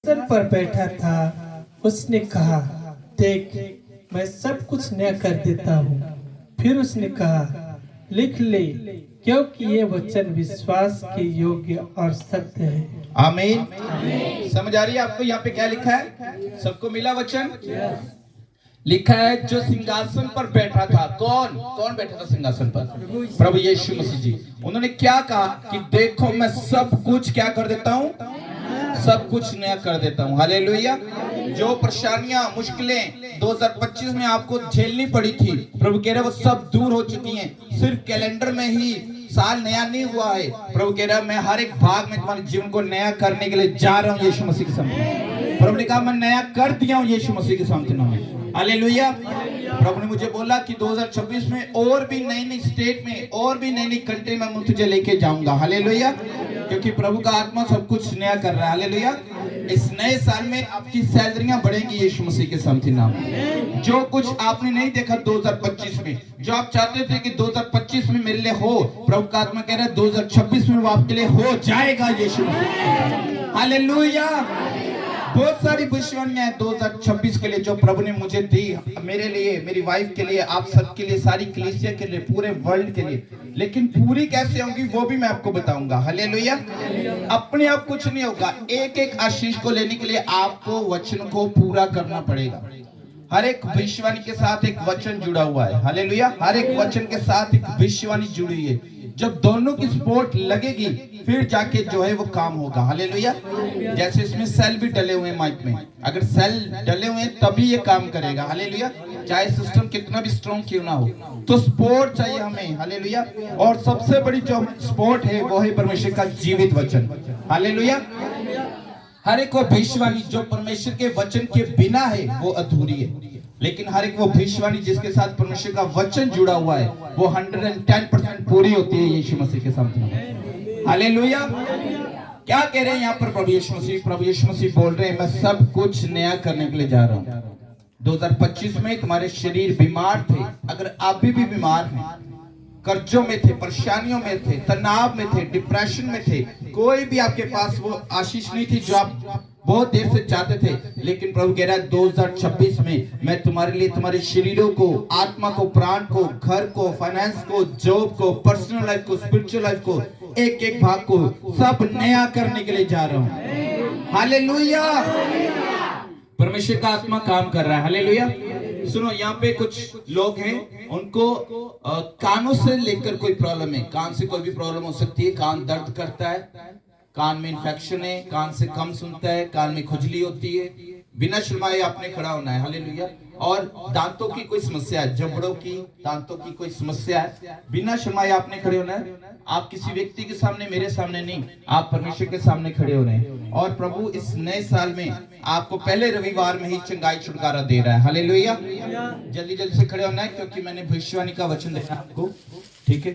सिंहासन पर बैठा था, उसने कहा, देख मैं सब कुछ नया कर देता हूँ। फिर उसने कहा, लिख ले, क्योंकि ये वचन विश्वास के योग्य और सत्य है। आमीन। समझ आ रही है आपको? यहाँ पे क्या लिखा है? सबको मिला वचन? लिखा है जो सिंहासन पर बैठा था। कौन कौन बैठा था सिंहासन पर? प्रभु यीशु मसीह जी। उन्होंने क्या कहा कि देखो मैं सब कुछ क्या कर देता हूँ, सब कुछ नया कर देता हूँ। हालेलुया। जो परेशानियां मुश्किलें 2025 में आपको झेलनी पड़ी थी, प्रभु कह रहे वो सब दूर हो चुकी हैं। सिर्फ कैलेंडर में ही साल नया नहीं हुआ है। प्रभु कह रहा मैं हर एक भाग में तुम्हारे जीवन को नया करने के लिए जा रहा हूँ यीशु मसीह के सामने। प्रभु ने कहा मैं नया कर दिया हूँ यीशु मसीह के सामने। हालेलुया। प्रभु ने मुझे बोला कि 2026 में और भी नई नई स्टेट में और भी नई नई कंट्री में मैं तुझे लेके जाऊंगा। हालेलुया। क्योंकि प्रभु का आत्मा सब कुछ नया कर रहा है। हालेलुया। इस नए साल में आपकी सैलरियां बढ़ेंगी यीशु मसीह के सामने नाम। जो कुछ आपने नहीं देखा 2025 में, जो आप चाहते थे कि 2025 में मेरे लिए हो, प्रभु का आत्मा कह रहा है 2026 में वो आपके लिए हो जाएगा यीशु मसीह। हालेलुया। बहुत सारी भविष्यवाणियां 2026 के लिए जो प्रभु ने मुझे दी, मेरे लिए, मेरी वाइफ के लिए, आप सबके लिए, सारी कलीसिया के लिए, पूरे वर्ल्ड के लिए। लेकिन पूरी कैसे होंगी वो भी मैं आपको बताऊंगा। हालेलुया। अपने आप कुछ नहीं होगा। एक एक आशीष को लेने के लिए आपको वचन को पूरा करना पड़ेगा। हर एक भविष्यवाणी के साथ एक वचन जुड़ा हुआ है। हालेलुया। हर एक वचन के साथ एक भविष्यवाणी जुड़ी है। जब दोनों की सपोर्ट लगेगी फिर जाके जो है वो काम होगा। हालेलुया। जैसे इसमें सेल भी डले हुए हैं माइक में, अगर सेल डले हुए हैं तभी ये काम करेगा। हालेलुया। चाहे सिस्टम कितना भी स्ट्रॉन्ग क्यों ना हो, तो सपोर्ट चाहिए हमें। हालेलुया। और सबसे बड़ी जो सपोर्ट है वो है परमेश्वर का जीवित वचन। हालेलुया। हर एक वो भविष्यवाणी जो परमेश्वर के वचन के बिना है वो अधूरी है, लेकिन हर एक वो भविष्यवाणी जिसके साथ परमेश्वर का वचन जुड़ा हुआ है वो 110% पूरी होती है यीशु मसीह के सामने। हालेलुया। क्या कह रहे हैं यहाँ पर प्रभु यीशु मसीह? प्रभु यीशु मसीह बोल रहे हैं मैं सब कुछ नया करने के लिए जा रहा हूँ। 2025 में तुम्हारे शरीर बीमार थे, अगर आप भी बीमार हैं, कर्जों में थे, परेशानियों में थे, तनाव में थे, डिप्रेशन में थे, कोई भी आपके पास वो आशीष नहीं थी जो आप बहुत देर से चाहते थे, लेकिन प्रभु कह रहा है 2026 में मैं तुम्हारे लिए तुम्हारे शरीरों को, आत्मा को, प्राण को, घर को, फाइनेंस को, जॉब को, पर्सनल लाइफ को, स्पिरिचुअल लाइफ को, एक एक भाग को सब नया करने के लिए जा रहा हूँ। हालेलुया। परमेश्वर का आत्मा काम कर रहा है। हालेलुया। सुनो, यहाँ पे कुछ लोग हैं उनको कानों से लेकर कोई प्रॉब्लम है। कान से कोई भी प्रॉब्लम हो सकती है। कान दर्द करता है, कान में इंफेक्शन है, कान से कम सुनता है, कान में खुजली होती है, बिना शर्माए आपने खड़ा होना है। हालेलुया। और दांतों की कोई समस्या है, जबड़ों की, दांतों की कोई समस्या है, बिना शर्माए आपने खड़े होना है। आप किसी व्यक्ति के सामने, मेरे सामने नहीं, आप परमेश्वर के सामने खड़े हो रहे हैं। और प्रभु इस नए साल में आपको पहले रविवार में ही चंगाई छुटकारा दे रहा है। हालेलुया। जल्दी जल्दी से खड़े होना है क्योंकि मैंने भविष्यवाणी का वचन देखा आपको। ठीक है।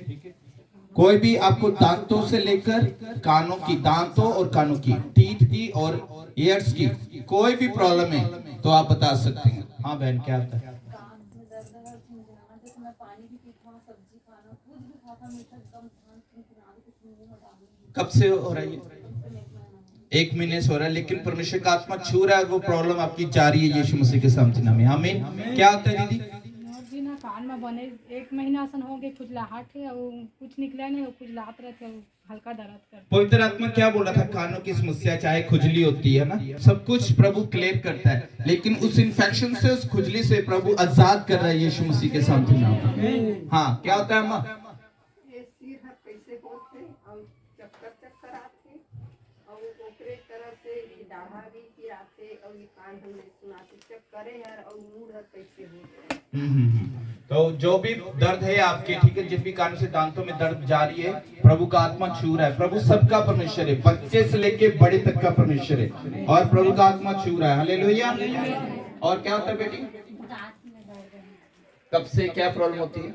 कोई भी आपको दांतों से लेकर कानों की, दांतों और कानों की, टीथ की और ईयर्स की कोई भी प्रॉब्लम है तो आप बता सकते हैं। हाँ बहन, क्या होता है? कब से हो रहा है? 1 महीने से हो रहा है, लेकिन परमेश्वर का आत्मा छू रहा है, वो प्रॉब्लम आपकी जा रही है यीशु मसीह के सामने में। आमीन। क्या होता है दीदी? कान में बने 1 महीना सन हो गए, खुजलाहट है और कुछ निकला नहीं, खुजलाहट रहती है, हल्का दर्द करता। पवित्र आत्मा क्या बोला था? कानों की समस्या चाहे खुजली होती है ना, सब कुछ प्रभु क्लियर करता है, लेकिन उस इन्फेक्शन से, उस खुजली से प्रभु आजाद कर रहा है यीशु मसीह के सामने नाम। हाँ, क्या होता है अम्मा? तो जो भी दर्द है आपके, ठीक है, जिस भी कारण से दांतों में दर्द जारी है, प्रभु का आत्मा छू रहा है। प्रभु सबका परमेश्वर है, बच्चे से लेके बड़े तक का परमेश्वर है, और प्रभु का आत्मा छू रहा है। हालेलुया। और क्या होता है बेटी? कब से क्या प्रॉब्लम होती है?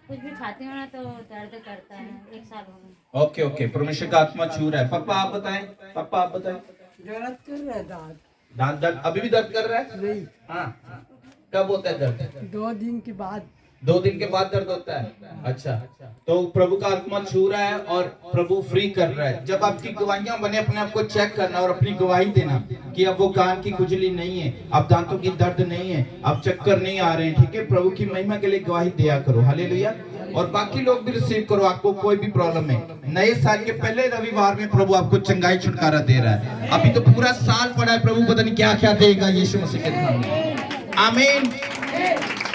कुछ भी खाते हो ना तो दर्द करता है, 1 साल हो गया। ओके ओके, परमेश्वर का आत्मा छू रहा है। पापा आप बताएं, पापा आप बताएं। दर्द कर रहा है दांत। दांत दर्द अभी भी दर्द कर रहा है? नहीं। हाँ, कब होता है दर्द? 2 दिन के बाद। 2 दिन के बाद दर्द होता है। अच्छा, तो प्रभु का आत्मा छू रहा है और प्रभु फ्री कर रहा है। जब आपकी गवाहियां बने, अपने आप को चेक करना और अपनी गवाही देना कि अब वो कान की खुजली नहीं है, अब दांतों की दर्द नहीं है, अब चक्कर नहीं आ रहे हैं, ठीक है। प्रभु की महिमा के लिए गवाही दिया करो, हालेलुया। और बाकी लोग भी रिसीव करो। आपको कोई भी प्रॉब्लम है, नए साल के पहले रविवार में प्रभु आपको चंगाई छुटकारा दे रहा है। अभी तो पूरा साल पड़ा है, प्रभु पता नहीं क्या क्या देगा यीशु मसीह के नाम में। आमीन।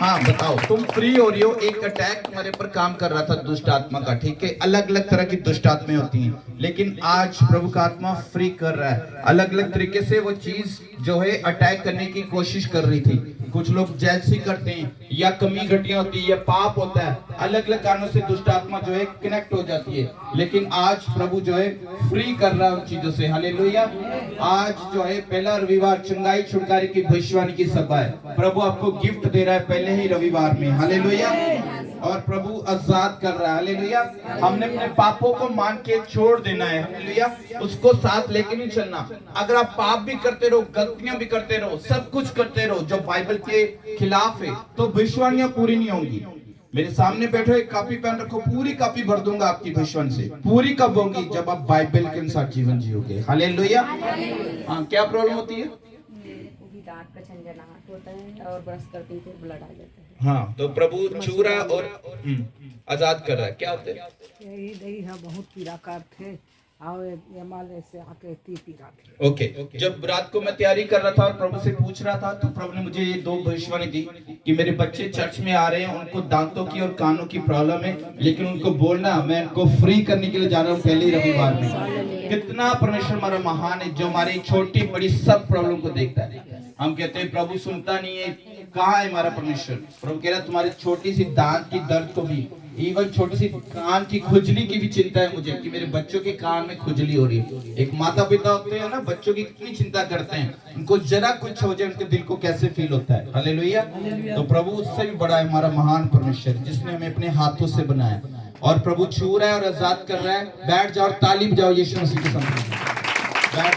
हाँ बताओ, तुम फ्री हो रही हो। एक अटैक तुम्हारे पर काम कर रहा था दुष्ट आत्मा का, ठीक है। अलग अलग तरह की दुष्ट आत्माएं होती हैं, लेकिन आज प्रभु का आत्मा फ्री कर रहा है। अलग अलग तरीके से वो चीज जो है अटैक करने की कोशिश कर रही थी। कुछ लोग जेलसी करते हैं, या कमी घटिया होती है, या पाप होता है, अलग अलग कारणों से दुष्ट आत्मा जो है कनेक्ट हो जाती है। लेकिन आज प्रभु जो है फ्री कर रहा है उन चीजों से, हालेलुया। आज जो है पहला रविवार चंगाई छुटकारे की भविष्यवाणी की सभा है। प्रभु आपको गिफ्ट दे रहा है पहले ही रविवार में, हालेलुया। और प्रभु आजाद कर रहा है, हालेलुया। हमने अपने पापों को मान के छोड़ देना है, हालेलुया। उसको साथ लेके नहीं चलना। अगर आप पाप भी करते रहो, गलतियां भी करते रहो, सब कुछ करते रहो जो बाइबल के खिलाफ है, तो भविष्यवाणियां पूरी नहीं होंगी। मेरे सामने बैठो, एक कॉपी पेन रखो, पूरी कॉपी भर दूंगा आपकी भविष्यवाणी से। पूरी कब होंगी? जब आप बाइबल के अनुसार जीवन जियोगे, हालेलुया। हाँ, क्या प्रॉब्लम होती है? दांत का झंझनाहट होता है और ब्रश करते ही ब्लड आ जाता है। हाँ, तो प्रभु छू रहा और आजाद कर रहा है। क्या होता है? यही दही है, बहुत पीड़ाकार थे और हिमालय से आके पीड़ा थे। ओके। जब रात को मैं तैयारी कर रहा था और प्रभु से पूछ रहा था, तो प्रभु ने मुझे ये 2 भविष्यवाणी दी कि मेरे बच्चे चर्च में आ रहे हैं, उनको दांतों की और कानों की प्रॉब्लम है, लेकिन उनको बोलना मैं उनको फ्री करने के लिए जा रहा हूँ पहले रविवार में। कितना परमेश्वर हमारा महान है, जो हमारी छोटी बड़ी सब प्रॉब्लम को देखता है। हम कहते हैं प्रभु सुनता नहीं है, कहाँ है हमारा परमेश्वर? प्रभु कह रहा है तुम्हारी छोटी सी दांत की दर्द को भी, इवन छोटी सी कान की खुजली की भी चिंता है मुझे, कि मेरे बच्चों के कान में खुजली हो रही है। एक माता पिता होते हैं ना, बच्चों की कितनी चिंता करते हैं, उनको जरा कुछ हो जाए उनके दिल को कैसे फील होता है, हालेलुया। तो प्रभु उससे भी बड़ा है हमारा महान परमेश्वर, जिसने हमें अपने हाथों से बनाया। और प्रभु छू रहा है और आजाद कर रहा है। बैठ जाओ और ताली बजाओ यीशु मसीह के सामने।